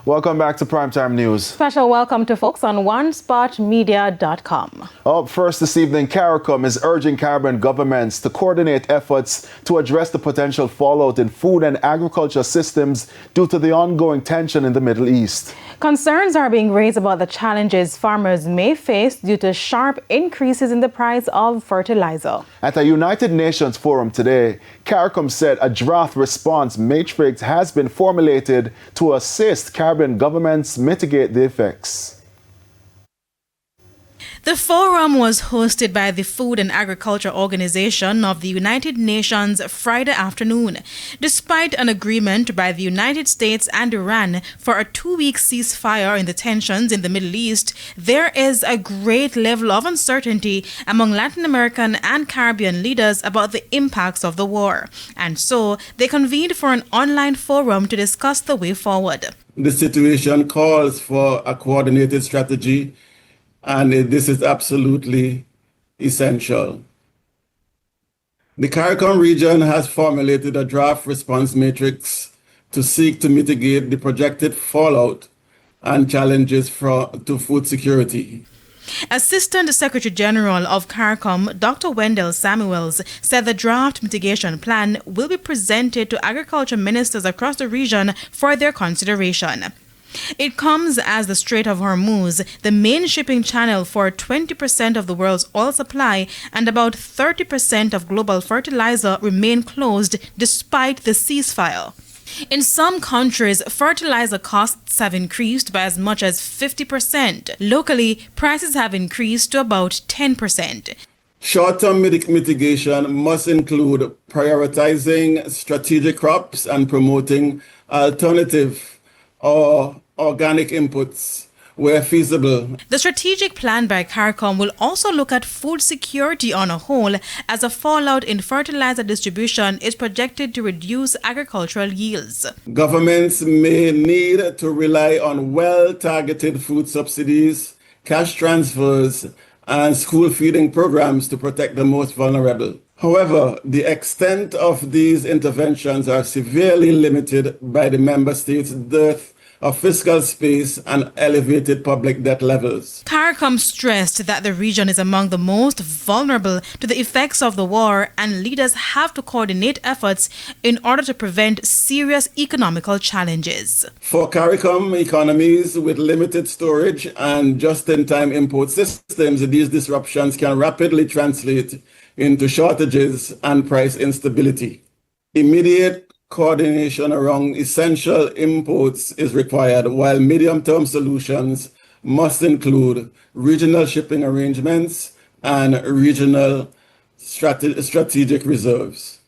Welcome back to Primetime News. Special welcome to folks on OneSpotMedia.com. Up first this evening, CARICOM is urging Caribbean governments to coordinate efforts to address the potential fallout in food and agriculture systems due to the ongoing tension in the Middle East. Concerns are being raised about the challenges farmers may face due to sharp increases in the price of fertilizer. At a United Nations forum today, CARICOM said a draft response matrix has been formulated to assist Caribbean governments mitigate the effects. The forum was hosted by the Food and Agriculture Organization of the United Nations Friday afternoon. Despite an agreement by the United States and Iran for a 2-week ceasefire in the tensions in the Middle East, there is a great level of uncertainty among Latin American and Caribbean leaders about the impacts of the war. And so they convened for an online forum to discuss the way forward. The situation calls for a coordinated strategy, and this is absolutely essential. The CARICOM region has formulated a draft response matrix to seek to mitigate the projected fallout and challenges to food security. Assistant Secretary General of CARICOM, Dr. Wendell Samuels, said the draft mitigation plan will be presented to agriculture ministers across the region for their consideration. It comes as the Strait of Hormuz, the main shipping channel for 20% of the world's oil supply and about 30% of global fertilizer, remain closed despite the ceasefire. In some countries, fertilizer costs have increased by as much as 50%. Locally, prices have increased to about 10%. Short-term mitigation must include prioritizing strategic crops and promoting alternative or organic inputs where feasible. The strategic plan by CARICOM will also look at food security on a whole, as a fallout in fertilizer distribution is projected to reduce agricultural yields. Governments may need to rely on well-targeted food subsidies, cash transfers, and school feeding programs to protect the most vulnerable. However, the extent of these interventions are severely limited by the member states' dearth of fiscal space and elevated public debt levels. CARICOM stressed that the region is among the most vulnerable to the effects of the war, and leaders have to coordinate efforts in order to prevent serious economical challenges. For CARICOM economies with limited storage and just-in-time import systems, these disruptions can rapidly translate into shortages and price instability. Immediate coordination around essential imports is required, while medium-term solutions must include regional shipping arrangements and regional strategic reserves.